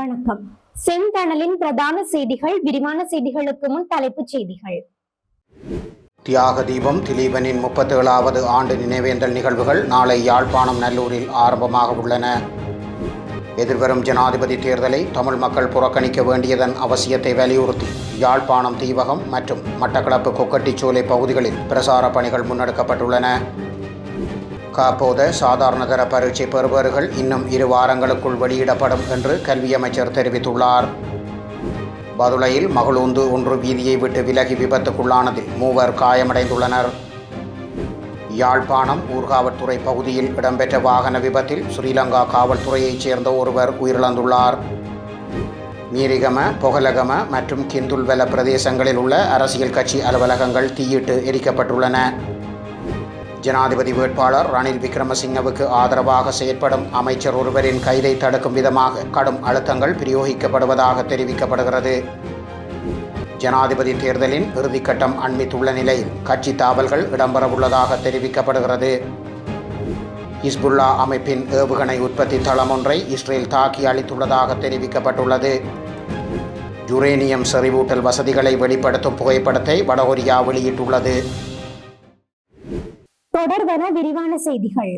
வணக்கம். செந்தணலின் பிரதான செய்திகள். விரிவான செய்திகளுக்கு முன் தலைப்புச் செய்திகள். தியாக தீபம் திலீபனின் 37வது ஆண்டு நினைவேந்தல் நிகழ்வுகள் நாளை யாழ்ப்பாணம் நல்லூரில் ஆரம்பமாக உள்ளன. எதிர்வரும் ஜனாதிபதி தேர்தலை தமிழ் மக்கள் புறக்கணிக்க வேண்டியதன் அவசியத்தை வலியுறுத்தி யாழ்ப்பாணம் தீவகம் மற்றும் மட்டக்களப்பு கொக்கட்டிச்சோலை பகுதிகளில் பிரசார பணிகள் முன்னெடுக்கப்பட்டுள்ளன. காப்போத சாதாரணதர பரீட்சை பெறுபவர்கள் இன்னும் 2 வாரங்களுக்குள் வெளியிடப்படும் என்று கல்வி அமைச்சர் தெரிவித்துள்ளார். பதுளையில் மகளூந்து ஒன்று வீதியை விட்டு விலகி விபத்துக்குள்ளானதில் 3 காயமடைந்துள்ளனர். யாழ்ப்பாணம் ஊர்காவற்துறை பகுதியில் இடம்பெற்ற வாகன விபத்தில் ஸ்ரீலங்கா காவல்துறையைச் சேர்ந்த ஒருவர் உயிரிழந்துள்ளார். மீரிகம, பொகலகம மற்றும் கிந்துல்வெல பிரதேசங்களில் உள்ள அரசியல் கட்சி அலுவலகங்கள் தீயிட்டு எரிக்கப்பட்டுள்ளன. ஜனாதிபதி வேட்பாளர் ரணில் விக்ரமசிங்கவுக்கு ஆதரவாக செயற்படும் அமைச்சர் ஒருவரின் கைதை தடுக்கும் விதமாக கடும் அழுத்தங்கள் பிரயோகிக்கப்படுவதாக தெரிவிக்கப்படுகிறது. ஜனாதிபதி தேர்தலின் இறுதிக்கட்டம் அண்மித்துள்ள நிலையில் கட்சி தாவல்கள் இடம்பெறவுள்ளதாக தெரிவிக்கப்படுகிறது. ஹிஸ்புல்லா அமைப்பின் ஏவுகணை உற்பத்தி தளம் ஒன்றை இஸ்ரேல் தாக்கி அளித்துள்ளதாக தெரிவிக்கப்பட்டுள்ளது. யுரேனியம் செறிவூட்டல் வசதிகளை வெளிப்படுத்தும் புகைப்படத்தை வடகொரியா வெளியிட்டுள்ளது. தொடர்வன விரிவான செய்திகள்.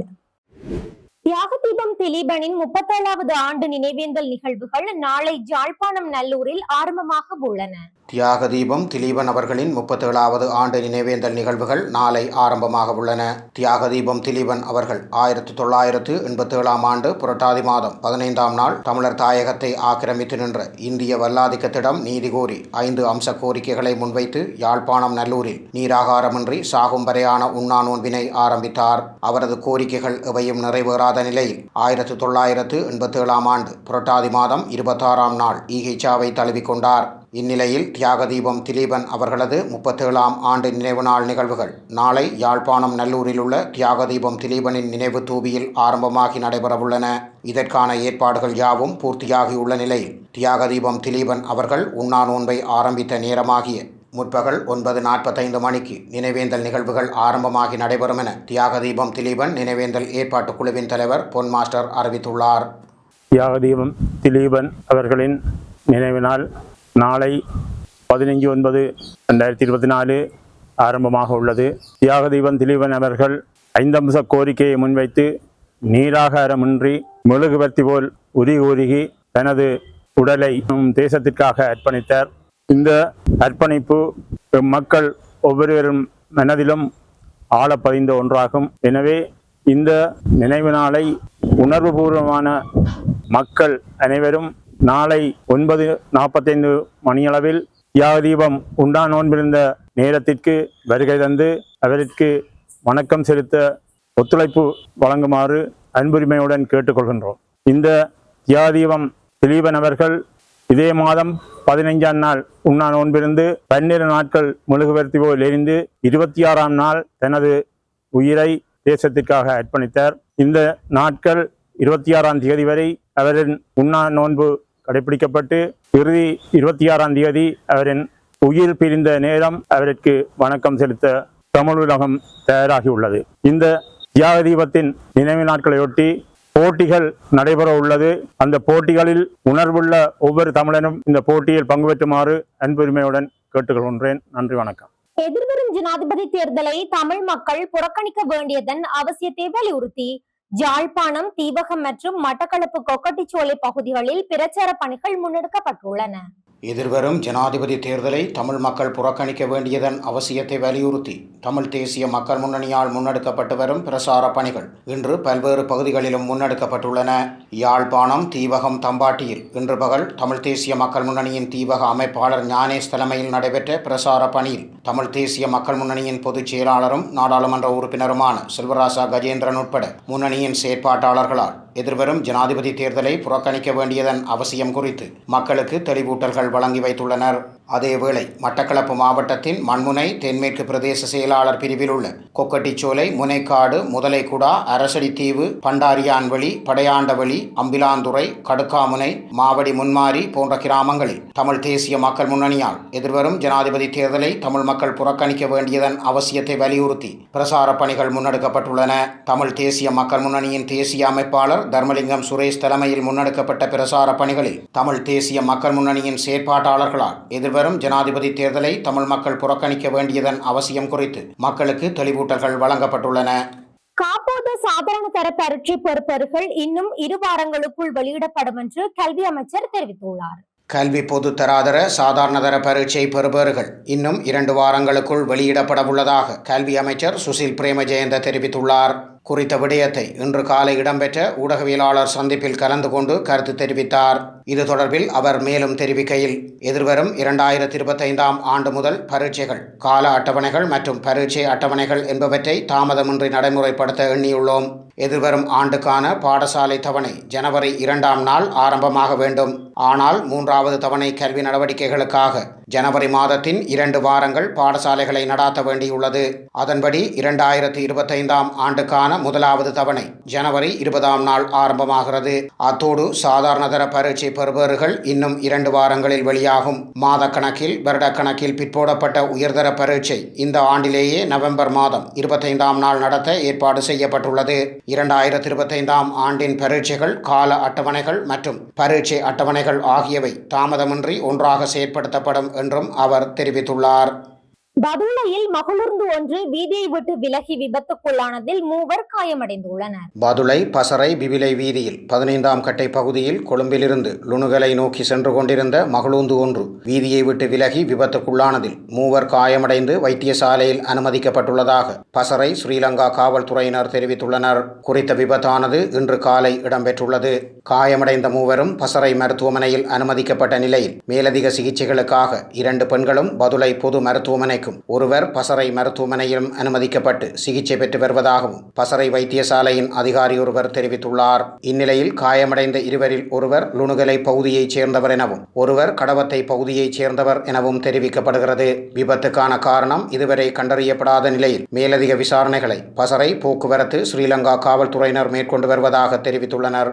தியாக தீபம் திலீபனின் 37வது ஆண்டு நினைவேந்தல் நிகழ்வுகள் நாளை யாழ்ப்பாணம் நல்லூரில் ஆரம்பமாக உள்ளன. தியாக தீபம் திலீபன் அவர்களின் 37வது ஆண்டு நினைவேந்தல் நிகழ்வுகள் நாளை ஆரம்பமாக உள்ளன. தியாக தீபம் திலீபன் அவர்கள் 1987 ஆண்டு புரட்டாதி மாதம் 15ஆம் நாள் தமிழர் தாயகத்தை ஆக்கிரமித்து நின்ற இந்திய வல்லாதிக்கத்திடம் நீதி கோரி 5 அம்ச கோரிக்கைகளை முன்வைத்து யாழ்ப்பாணம் நல்லூரில் நீராகாரமின்றி சாகும் வரையான உண்ணா நோன்பினை ஆரம்பித்தார். அவரது கோரிக்கைகள் எவையும் நிறைவேறாத நிலையில் 1987 ஆண்டு புரட்டாதி மாதம் 26ஆம் நாள் ஈகைச்சாவை தழுவிக்கொண்டார். இந்நிலையில் தியாக தீபம் திலீபன் அவர்களது 37ஆம் ஆண்டு நினைவு நாள் நிகழ்வுகள் நாளை யாழ்ப்பாணம் நல்லூரில் உள்ள தியாக தீபம் திலீபனின் நினைவு தூபியில் ஆரம்பமாகி நடைபெறவுள்ளன. இதற்கான ஏற்பாடுகள் யாவும் பூர்த்தியாகியுள்ள நிலையில் தியாக தீபம் திலீபன் அவர்கள் உண்ணா நோன்பை ஆரம்பித்த நேரமாகிய முற்பகல் 9:45 மணிக்கு நினைவேந்தல் நிகழ்வுகள் ஆரம்பமாகி நடைபெறும் என தியாக தீபம் திலீபன் நினைவேந்தல் ஏற்பாட்டுக் குழுவின் தலைவர் பொன் மாஸ்டர் அறிவித்துள்ளார். தியாக தீபம் திலீபன் அவர்களின் நினைவு நாள் நாளை 15/9/2024 ஆரம்பமாக உள்ளது. தியாக தீபம் திலீபன் அவர்கள் 5 அம்ச கோரிக்கையை முன்வைத்து நீராகாரமின்றி மெழுகுவர்த்தி போல் உருகி தனது உடலை தேசத்திற்காக அர்ப்பணித்தார். இந்த அர்ப்பணிப்பு மக்கள் ஒவ்வொருவரும் மனதிலும் ஆழப்பதிந்த ஒன்றாகும். எனவே இந்த நினைவு நாளை உணர்வுபூர்வமான மக்கள் அனைவரும் நாளை 9:45 மணியளவில் தியாக தீபம் உண்ணா நோன்பிருந்த நேரத்திற்கு வருகை தந்து அவருக்கு வணக்கம் செலுத்த ஒத்துழைப்பு வழங்குமாறு அன்புரிமையுடன் கேட்டுக்கொள்கின்றோம். இந்த தியாக தீபம் திலீபன் அவர்கள் இதே மாதம் 15ஆம் நாள் உண்ணா நோன்பிருந்து 12 நாட்கள் மெழுகுவர்த்தி போல் எரிந்து 26ஆம் நாள் தனது உயிரை தேசத்திற்காக அர்ப்பணித்தார். இந்த நாட்கள் 26ஆம் தேதி வரை அவரின் உண்ணா நோன்பு கடைபிடிக்கப்பட்டு இறுதி 26ஆம் தேதி அவரின் உயிர் பிரிந்த நேரம் அவருக்கு வணக்கம் செலுத்த தமிழ் உலகம் தயாராகியுள்ளது. இந்த தியாக தீபத்தின் நினைவு நாட்களையொட்டி போட்டிகள் நடைபெற உள்ளது. அந்த போட்டிகளில் உணர்வுள்ள ஒவ்வொரு தமிழனும் இந்த போட்டியில் பங்கு பெற்றுமாறு அன்புரிமையுடன் கேட்டுக்கொள்கின்றேன். நன்றி, வணக்கம். எதிர்வரும் ஜனாதிபதி தேர்தலை தமிழ் மக்கள் புறக்கணிக்க வேண்டியதன் அவசியத்தை வலியுறுத்தி யாழ்ப்பாணம் தீவகம் மற்றும் மட்டக்களப்பு கொக்கட்டிச்சோலை பகுதிகளில் பிரச்சார பணிகள் முன்னெடுக்கப்பட்டுள்ளன. எதிர்வரும் ஜனாதிபதி தேர்தலை தமிழ் மக்கள் புறக்கணிக்க வேண்டியதன் அவசியத்தை வலியுறுத்தி தமிழ் தேசிய மக்கள் முன்னணியால் முன்னெடுக்கப்பட்டு வரும் பிரசார பணிகள் இன்று பல்வேறு பகுதிகளிலும் முன்னெடுக்கப்பட்டுள்ளன. யாழ்ப்பாணம் தீவகம் தம்பாட்டியில் இன்று பகல் தமிழ் தேசிய மக்கள் முன்னணியின் தீவக அமைப்பாளர் ஞானேஷ் தலைமையில் நடைபெற்ற பிரசார பணியில் தமிழ் தேசிய மக்கள் முன்னணியின் பொதுச் செயலாளரும் நாடாளுமன்ற உறுப்பினருமான செல்வராசா கஜேந்திரன் உட்பட முன்னணியின் செயற்பாட்டாளர்களால் எதிர்வரும் ஜனாதிபதி தேர்தலை புறக்கணிக்க வேண்டியதன் அவசியம் குறித்து மக்களுக்கு தெளிவூட்டல்கள் வழங்கி வைத்துள்ளனர். அதேவேளை மட்டக்களப்பு மாவட்டத்தின் மண்முனை தென்மேற்கு பிரதேச செயலாளர் பிரிவில் உள்ள கொக்கட்டிச்சோலை, முனைக்காடு, முதலைக்குடா, அரசடித்தீவு, பண்டாரியான்வெளி, படையாண்டவெளி, அம்பிலாந்துறை, கடுக்காமுனை, மாவடி முன்மாரி போன்ற கிராமங்களில் தமிழ் தேசிய மக்கள் முன்னணியால் எதிர்வரும் ஜனாதிபதி தேர்தலை தமிழ் மக்கள் புறக்கணிக்க வேண்டியதன் அவசியத்தை வலியுறுத்தி பிரசார பணிகள் முன்னெடுக்கப்பட்டுள்ளன. தமிழ் தேசிய மக்கள் முன்னணியின் தேசிய அமைப்பாளர் தர்மலிங்கம் சுரேஷ் தலைமையில் முன்னெடுக்கப்பட்ட பிரசார பணிகளில் தமிழ் தேசிய மக்கள் முன்னணியின் செயற்பாட்டாளர்களால் எதிர்வரும் ஜனாதிபதி தேர்தலை தமிழ் மக்கள் புறக்கணிக்க வேண்டியதன் அவசியம் குறித்து மக்களுக்கு தெளிவூட்டல்கள் வழங்கப்பட்டுள்ளன. காப்போது சாதாரண தர பரீட்சை பெறுபவர்கள் இன்னும் 2 வாரங்களுக்குள் வெளியிடப்படும் என்று கல்வி அமைச்சர் தெரிவித்துள்ளார். கல்வி பொது தராதர சாதாரண தர பரீட்சை பெறுபவர்கள் இன்னும் 2 வாரங்களுக்குள் வெளியிடப்பட உள்ளதாக கல்வி அமைச்சர் சுசில் பிரேமஜெயந்த தெரிவித்துள்ளார். குறித்த விடயத்தை இன்று காலை இடம்பெற்ற ஊடகவியலாளர் சந்திப்பில் கலந்து கொண்டு கருத்து தெரிவித்தார். இது தொடர்பில் அவர் மேலும் தெரிவிக்கையில், எதிர்வரும் 2025ஆம் ஆண்டு முதல் பரீட்சைகள், கால அட்டவணைகள் மற்றும் பரீட்சை அட்டவணைகள் என்பவற்றை தாமதமின்றி நடைமுறைப்படுத்த எண்ணியுள்ளோம். எதிர்வரும் ஆண்டுக்கான பாடசாலை தவணை ஜனவரி 2ஆம் நாள் ஆரம்பமாக வேண்டும். ஆனால் 3வது தவணை கல்வி நடவடிக்கைகளுக்காக ஜனவரி மாதத்தின் 2 வாரங்கள் பாடசாலைகளை நடாத்த வேண்டியுள்ளது. அதன்படி 2025ஆம் ஆண்டுக்கான 1வது தவணை ஜனவரி 20ஆம் நாள் ஆரம்பமாகிறது. அத்தோடு சாதாரண தர பரீட்சை பெறுபவர்கள் இன்னும் 2 வாரங்களில் வெளியாகும். மாத கணக்கில் வருடக்கணக்கில் பிற்போடப்பட்ட உயர்தர பரீட்சை இந்த ஆண்டிலேயே நவம்பர் மாதம் 25ஆம் நாள் நடத்த ஏற்பாடு செய்யப்பட்டுள்ளது. 2025ஆம் ஆண்டின் பரீட்சைகள், கால அட்டவணைகள் மற்றும் பரீட்சை அட்டவணைகள் ஆகியவை தாமதமின்றி ஒன்றாக செயற்படுத்தப்படும் என்றும் அவர் தெரிவித்துள்ளார். பதுளையில் மகளூர்ந்து ஒன்று வீதியை விட்டு விலகி விபத்துக்குள்ளானதில் 3 காயமடைந்துள்ளனர். பதுளை பசறை பிபிலை வீதியில் 15ஆம் கட்டை பகுதியில் கொழும்பிலிருந்து லுணுகலை நோக்கி சென்று கொண்டிருந்த மகளூந்து ஒன்று வீதியை விட்டு விலகி விபத்துக்குள்ளானதில் 3 காயமடைந்து வைத்தியசாலையில் அனுமதிக்கப்பட்டுள்ளதாக பசறை ஸ்ரீலங்கா காவல்துறையினர் தெரிவித்துள்ளனர். குறித்த விபத்தானது இன்று காலை இடம்பெற்றுள்ளது. காயமடைந்த 3வரும் பசறை மருத்துவமனையில் அனுமதிக்கப்பட்ட நிலையில் மேலதிக சிகிச்சைகளுக்காக 2 பெண்களும் பதுளை பொது மருத்துவமனைக்கும் ஒருவர் பசறை மருத்துவமனையிலும் அனுமதிக்கப்பட்டு சிகிச்சை பெற்று வருவதாகவும் பசறை வைத்தியசாலையின் அதிகாரி ஒருவர் தெரிவித்துள்ளார். இந்நிலையில் காயமடைந்த 2வரில் ஒருவர் லுணுகலை பகுதியைச் சேர்ந்தவர் எனவும் ஒருவர் கடவத்தை பகுதியைச் சேர்ந்தவர் எனவும் தெரிவிக்கப்படுகிறது. விபத்துக்கான காரணம் இதுவரை கண்டறியப்படாத நிலையில் மேலதிக விசாரணைகளை பசறை போக்குவரத்து ஸ்ரீலங்கா காவல்துறையினர் மேற்கொண்டு வருவதாக தெரிவித்துள்ளனர்.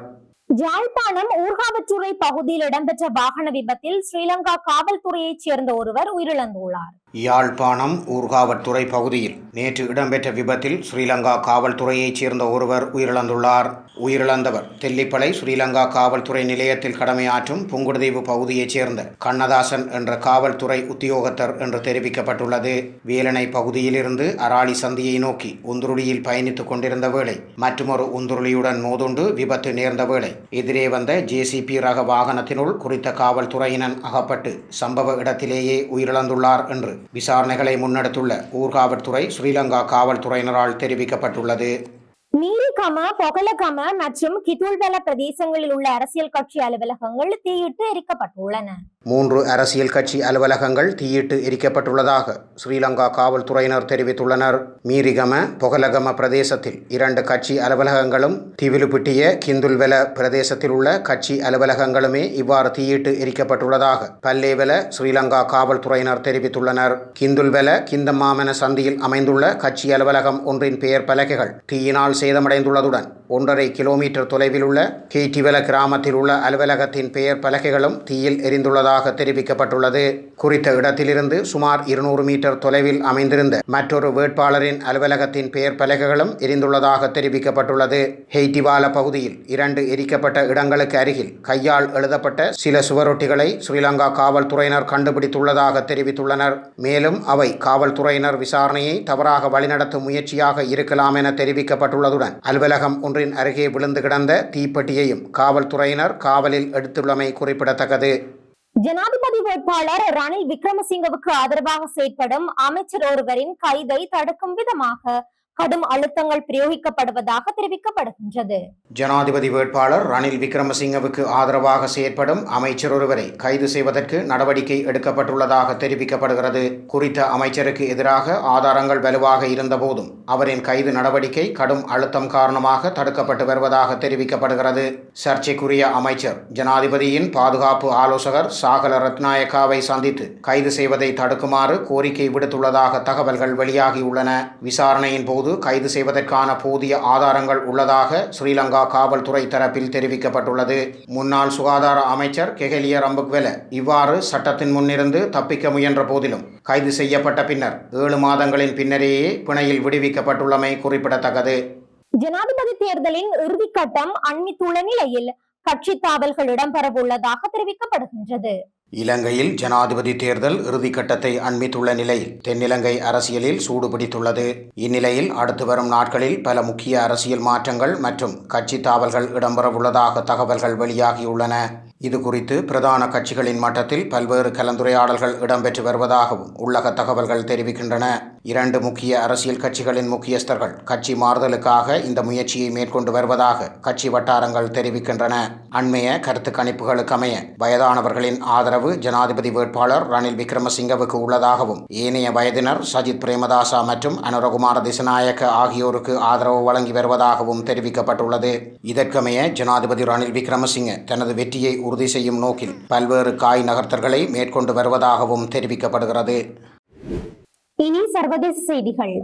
யாழ்ப்பாணம் ஊர்காவற்றுறை பகுதியில் இடம்பெற்ற வாகன விபத்தில் ஸ்ரீலங்கா காவல்துறையைச் சேர்ந்த ஒருவர் உயிரிழந்துள்ளார். யாழ்ப்பாணம் ஊர்காவற்றுறை பகுதியில் நேற்று இடம்பெற்ற விபத்தில் ஸ்ரீலங்கா காவல்துறையைச் சேர்ந்த ஒருவர் உயிரிழந்துள்ளார். உயிரிழந்தவர் தெல்லிப்பளை ஸ்ரீலங்கா காவல்துறை நிலையத்தில் கடமையாற்றும் புங்குடுதீவு பகுதியைச் சேர்ந்த கண்ணதாசன் என்ற காவல்துறை உத்தியோகத்தர் என்று தெரிவிக்கப்பட்டுள்ளது. வேலனை பகுதியிலிருந்து அராளி சந்தியை நோக்கி உந்துருளியில் பயணித்துக் கொண்டிருந்த வேளை மற்றுமொரு உந்துருளியுடன் மோதுண்டு விபத்து நேர்ந்த வேளை எதிரே வந்த ஜேசிபி ரக வாகனத்தினுள் குறித்த காவல்துறையினர் அகப்பட்டு சம்பவ இடத்திலேயே உயிரிழந்துள்ளார் என்று விசாரணைகளை முன்னெடுத்துள்ள ஊர்காவற்துறை ஸ்ரீலங்கா காவல்துறையினரால் தெரிவிக்கப்பட்டுள்ளது. நீரிகம, பொகலகம மற்றும் கிதுல்வெல பிரதேசங்களில் உள்ள அரசியல் கட்சி அலுவலகங்கள் தீயிட்டு எரிக்கப்பட்டுள்ளன. 3 அரசியல் கட்சி அலுவலகங்கள் தீயிட்டு எரிக்கப்பட்டுள்ளதாக ஸ்ரீலங்கா காவல்துறையினர் தெரிவித்துள்ளனர். மீரிகம, பொகலகம பிரதேசத்தில் 2 கட்சி அலுவலகங்களும் திவிலுப்பிட்டிய கிந்துல்வெல பிரதேசத்தில் உள்ள கட்சி அலுவலகங்களுமே இவ்வாறு தீயிட்டு எரிக்கப்பட்டுள்ளதாக பல்லேவெல ஸ்ரீலங்கா காவல்துறையினர் தெரிவித்துள்ளனர். கிந்துல்வெல கிந்தமாமன சந்தியில் அமைந்துள்ள கட்சி அலுவலகம் ஒன்றின் பெயர் பலகைகள் தீயினால் சேதமடைந்துள்ளதுடன் 1.5 கிலோமீட்டர் தொலைவில் உள்ள கேட்டிவெல கிராமத்தில் உள்ள அலுவலகத்தின் பெயர் பலகைகளும் தீயில் எரிந்துள்ளதாக தெரிவிக்கப்பட்டுள்ளது. குறித்த இடத்திலிருந்து சுமார் 200 மீட்டர் தொலைவில் அமைந்திருந்த மற்றொரு வேட்பாளரின் அலுவலகத்தின் பெயர் பலகைகளும் எரிந்துள்ளதாக தெரிவிக்கப்பட்டுள்ளது. ஹெய்டிவால பகுதியில் 2 எரிக்கப்பட்ட இடங்களுக்கு அருகில் கையால் எழுதப்பட்ட சில சுவரொட்டிகளை ஸ்ரீலங்கா காவல்துறையினர் கண்டுபிடித்துள்ளதாக தெரிவித்துள்ளனர். மேலும் அவை காவல்துறையினர் விசாரணையை தவறாக வழிநடத்தும் முயற்சியாக இருக்கலாம் என தெரிவிக்கப்பட்டுள்ளதுடன் அலுவலகம் ஒன்றின் அருகே விழுந்து கிடந்த தீப்பெட்டியையும் காவல்துறையினர் காவலில் எடுத்துள்ளமை குறிப்பிடத்தக்கது. ஜனாதிபதி வேட்பாளர் ரணில் விக்ரமசிங்கவுக்கு ஆதரவாக செயற்படும் அமைச்சர் ஒருவரின் கைதை தடுக்கும் விதமாக கடும் அழுத்தங்கள் பிரயோகிக்கப்படுவதாக தெரிவிக்கப்படுகின்றது. ஜனாதிபதி வேட்பாளர் ரணில் விக்ரமசிங்கவுக்கு ஆதரவாக செயற்படும் அமைச்சர் ஒருவரை கைது செய்வதற்கு நடவடிக்கை எடுக்கப்பட்டுள்ளதாக தெரிவிக்கப்படுகிறது. குறித்த அமைச்சருக்கு எதிராக ஆதாரங்கள் வலுவாக இருந்தபோதும் அவரின் கைது நடவடிக்கை கடும் அழுத்தம் காரணமாக தடுக்கப்பட்டு வருவதாக தெரிவிக்கப்படுகிறது. சர்ச்சைக்குரிய அமைச்சர் ஜனாதிபதியின் பாதுகாப்பு ஆலோசகர் சாகல ரத்நாயக்காவை சந்தித்து கைது செய்வதை தடுக்குமாறு கோரிக்கை விடுத்துள்ளதாக தகவல்கள் வெளியாகியுள்ளன. விசாரணையின் போது கைது செய்வதற்கான போதிய ஆதாரங்கள் உள்ளதாக ஸ்ரீலங்கா காவல்துறை தரப்பில் தெரிவிக்கப்பட்டுள்ளது. முன்னாள் சுகாதார அமைச்சர் கெஹலிய ரம்புக்வெல இவ்வாறு சட்டத்தின் முன்னிருந்து தப்பிக்க முயன்ற போதிலும் கைது செய்யப்பட்ட பின்னர் 7 மாதங்களின் பின்னரேயே பிணையில் விடுவிக்கப்பட்டுள்ளமை குறிப்பிடத்தக்கது. ஜனாதிபதி தேர்தலின் இறுதிக்கட்டம் அண்மித்துள்ள நிலையில் கட்சி தாவல்கள் இடம்பெறவுள்ளதாக தெரிவிக்கப்படுகின்றது. இலங்கையில் ஜனாதிபதி தேர்தல் இறுதிக்கட்டத்தை அண்மித்துள்ள நிலையில் தென்னிலங்கை அரசியலில் சூடுபிடித்துள்ளது. இந்நிலையில் அடுத்து வரும் நாட்களில் பல முக்கிய அரசியல் மாற்றங்கள் மற்றும் கட்சி தாவல்கள் இடம்பெறவுள்ளதாக தகவல்கள் வெளியாகியுள்ளன. இது குறித்து பிரதான கட்சிகளின் மட்டத்தில் பல்வேறு கலந்துரையாடல்கள் இடம்பெற்று வருவதாகவும் உள்ளக தகவல்கள் தெரிவிக்கின்றன. 2 முக்கிய அரசியல் கட்சிகளின் முக்கியஸ்தர்கள் கட்சி மாறுதலுக்காக இந்த முயற்சியை மேற்கொண்டு வருவதாக கட்சி வட்டாரங்கள் தெரிவிக்கின்றன. அண்மைய கருத்து கணிப்புகளுக்கு அமைய வயதானவர்களின் ஆதரவு ஜனாதிபதி வேட்பாளர் ரணில் விக்ரமசிங்கவுக்கு உள்ளதாகவும் ஏனைய வயதினர் சஜித் பிரேமதாசா மற்றும் அனுரகுமார திசநாயக்க ஆகியோருக்கு ஆதரவு வழங்கி வருவதாகவும் தெரிவிக்கப்பட்டுள்ளது. இதற்கமைய ஜனாதிபதி ரணில் விக்ரமசிங்க தனது வெற்றியை உறுதி செய்யும் நோக்கில் பல்வேறு காய் நகர்த்தல்களை மேற்கொண்டு வருவதாகவும் தெரிவிக்கப்படுகிறது. இனி சர்வதேச செய்திகள்.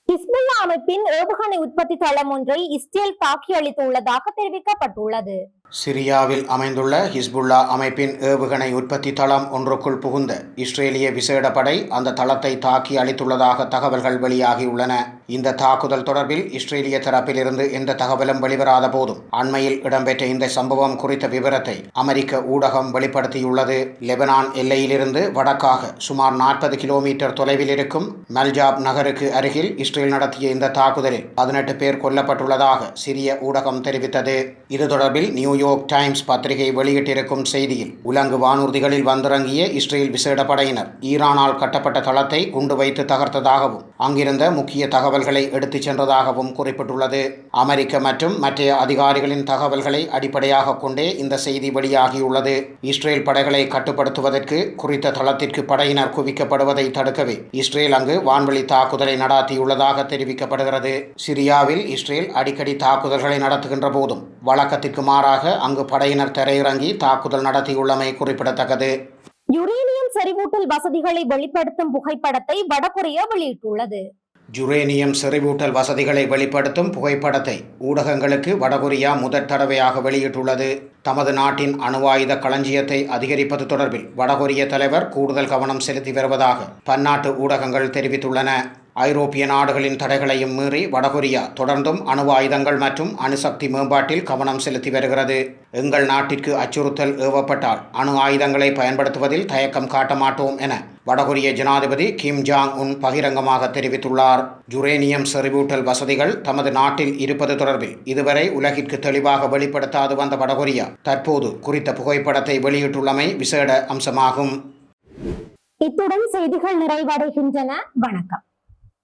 ஹிஸ்புல்லா அமைப்பின் ஏவுகணை உற்பத்தி தளம் ஒன்றை இஸ்ரேல் தாக்கி அளித்துள்ளதாக தெரிவிக்கப்பட்டுள்ளது. சிரியாவில் அமைந்துள்ள ஹிஸ்புல்லா அமைப்பின் ஏவுகணை உற்பத்தி தளம் ஒன்றுக்குள் புகுந்த இஸ்ரேலிய விசேட படை அந்த தளத்தை தாக்கி அளித்துள்ளதாக தகவல்கள் வெளியாகியுள்ளன. இந்த தாக்குதல் தொடர்பில் இஸ்ரேலிய தரப்பிலிருந்து எந்த தகவலும் வெளிவராத போதும் அண்மையில் இடம்பெற்ற இந்த சம்பவம் குறித்த விவரத்தை அமெரிக்க ஊடகம் வெளிப்படுத்தியுள்ளது. லெபனான் எல்லையிலிருந்து வடக்காக சுமார் 40 கிலோமீட்டர் தொலைவில் இருக்கும் மல்ஜாப் நகருக்கு அருகில் இஸ்ரேல் நடத்திய இந்த தாக்குதலில் 18 பேர் கொல்லப்பட்டுள்ளதாக சிரிய ஊடகம் தெரிவித்தது. இது தொடர்பில் நியூயார்க் டைம்ஸ் பத்திரிகை வெளியிட்டிருக்கும் செய்தியில் உலங்கு வானூர்திகளில் வந்திறங்கிய இஸ்ரேல் விசேட படையினர் ஈரானால் கட்டப்பட்ட தளத்தை குண்டு வைத்து தகர்த்ததாகவும் அங்கிருந்த முக்கிய தகவல்களை எடுத்துச் சென்றதாகவும் குறிப்பிட்டுள்ளது. அமெரிக்க மற்றும் மற்ற அதிகாரிகளின் தகவல்களை அடிப்படையாக கொண்டே இந்த செய்தி வெளியாகியுள்ளது. இஸ்ரேல் படைகளை கட்டுப்படுத்துவதற்கு குறித்த தளத்திற்கு படையினர் குவிக்கப்படுவதை தடுக்கவே இஸ்ரேல் அங்கு வான்வழி தாக்குதலை நடாத்தியுள்ளதாக தெரிவிக்கப்படுகிறது. சிரியாவில் இஸ்ரேல் அடிக்கடி தாக்குதல்களை நடத்துகின்ற போதும் வழக்கத்திற்கு மாறாக அங்கு படையினர் தரையிறங்கி தாக்குதல் நடத்தியுள்ளமை குறிப்பிடத்தக்கது. யுரேனியம் செறிவூட்டல் வசதிகளை வெளிப்படுத்தும் புகைப்படத்தை வடகொரியா வெளியிட்டுள்ளது. யுரேனியம் செறிவூட்டல் வசதிகளை வெளிப்படுத்தும் புகைப்படத்தை ஊடகங்களுக்கு வடகொரியா முதற் தடவையாக வெளியிட்டுள்ளது. தமது நாட்டின் அணுவாயுத களஞ்சியத்தை அதிகரிப்பது தொடர்பில் வடகொரிய தலைவர் கூடுதல் கவனம் செலுத்தி வருவதாக பன்னாட்டு ஊடகங்கள் தெரிவித்துள்ளன. ஐரோப்பிய நாடுகளின் தடைகளையும் மீறி வடகொரியா தொடர்ந்தும் அணு ஆயுதங்கள் மற்றும் அணுசக்தி மேம்பாட்டில் கவனம் செலுத்தி வருகிறது. எங்கள் நாட்டிற்கு அச்சுறுத்தல் ஏவப்பட்டால் அணு ஆயுதங்களை பயன்படுத்துவதில் தயக்கம் காட்ட மாட்டோம் என வடகொரிய ஜனாதிபதி கிம் ஜாங் உன் பகிரங்கமாக தெரிவித்துள்ளார். யுரேனியம் செறிவூட்டல் வசதிகள் தமது நாட்டில் இருப்பது தொடர்பில் இதுவரை உலகிற்கு தெளிவாக வெளிப்படுத்தாது வந்த வடகொரியா தற்போது குறித்த புகைப்படத்தை வெளியிட்டுள்ளமை விசேட அம்சமாகும். இத்துடன் செய்திகள் நிறைவடைகின்றன. வணக்கம்.